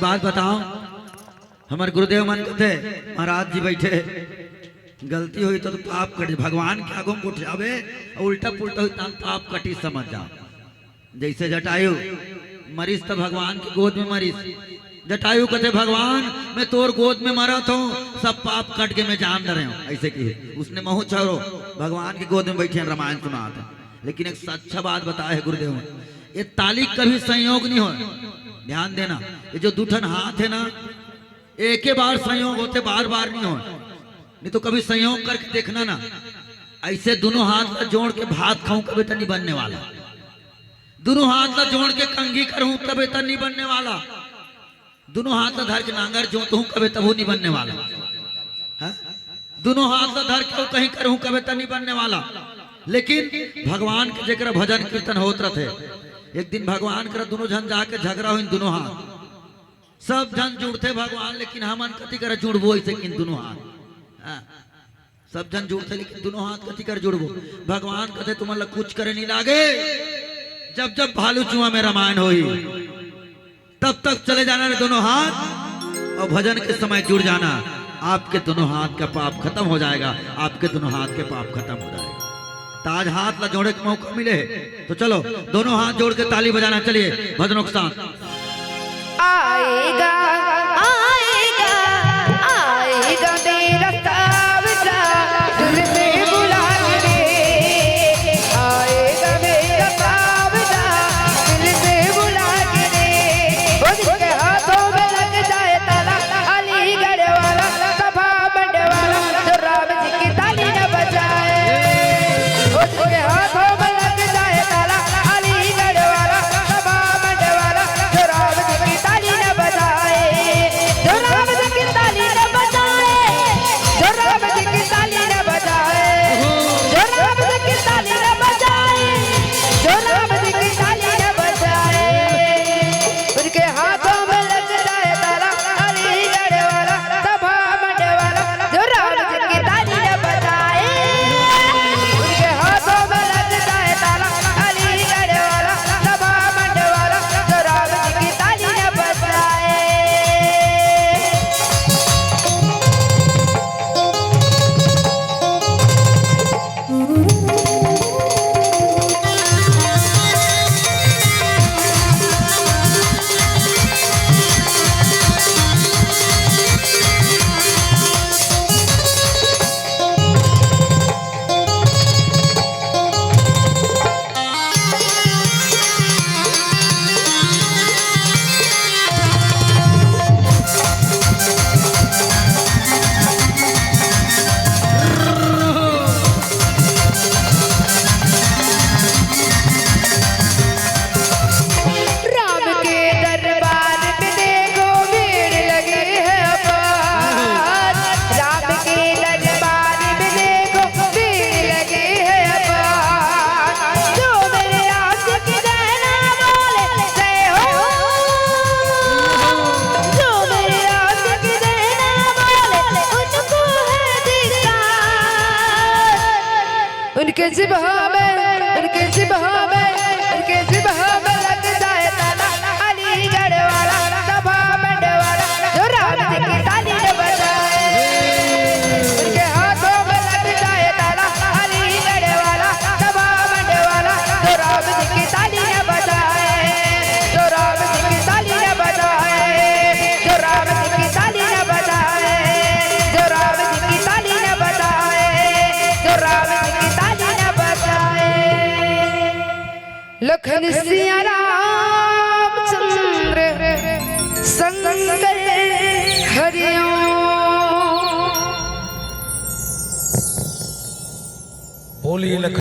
बात बताओ, हमारे गुरुदेव मन थे महाराज जी बैठे, गलती हुई तो पाप कटी, भगवान के आगो में उठावे और उल्टा पुल्टा हुई तो पाप कटी, समझ जाओ। जैसे जटायु मरीज तो भगवान की गोद में मरीज, जटायु कहते भगवान मैं तोर गोद में मरा था, सब पाप कट के मैं जान रहे हूँ, ऐसे की उसने महू छोड़ो भगवान की गोद में बैठे रामायण सुना था। लेकिन एक सच्चा बात बताया है गुरुदेव, ये ताली कभी संयोग नहीं हो, ध्यान देना। ये जो दूठन हाथ है ना, एक ही बार संयोग होते, बार बार नहीं हो, नहीं तो कभी संयोग करके देखना ना, ऐसे दोनों हाथ का जोड़ के भात खाऊं कभी तो नहीं बनने वाला, दोनों हाथ का जोड़ के कंघी करूं कभी तो नहीं बनने वाला, दोनों हाथ का धर के नांगर जोतूं हूं कभी तब नहीं बनने वाला है? दोनों हाथ का धर के कहीं करूं कभी तो नहीं बनने वाला। लेकिन भगवान के जगह भजन कीर्तन होत रहे, एक दिन भगवान कर दोनों जन जाके झगड़ा हो, इन दोनों हाथ सब जन जुड़ते भगवान, लेकिन हमन कति कर जुड़बो ऐसे इन दोनों हाथ, सब जन जुड़ते लेकिन दोनों हाथ कति कर जुड़बो। भगवान कहते तुम्हारा कुछ करे नहीं लागे, जब जब भालू चुआ में रामायण होई तब तक चले जाना रे दोनों हाथ, और भजन के समय जुड़ जाना, आपके दोनों हाथ का पाप खत्म हो जाएगा, आपके दोनों हाथ के पाप खत्म हो जाएगा। ताज हाथ ला जोड़े का मौका मिले तो चलो दोनों हाथ जोड़ के ताली बजाना, चलिए भजनों के साथ। आएगा आएगा आएगा मेरा सावजा, दिल में बुला के आएगा मेरा सावजा, दिल में बुला के उसके हाथों में लग जाए ताला, अलीगढ़ वाला सभा मंड वाला, जो राम जी की ताली न बजाए, उसके हाथों में लग जाए ताला, अलीगढ़ वाला सभा मंड वाला, जो राम जी की ताली न बजाए। इनके जिब्हा में लग जाए ताला अलीगढ़ वाला सभा मंड वाला जो राम जी की ताली न बजाए इनके हाथों में लग जाए ताला अलीगढ़ वाला सभा मंड वाला जो राम जी की ताली न बजाए जो राम जी की ताली न बजाए जो राम जी की ताली न बजाए जो राम जी की ताली न बजाए जो राम जी की ताली न बजाए लखन सिया रामचंद्र संग हरिओम बोलिए लखन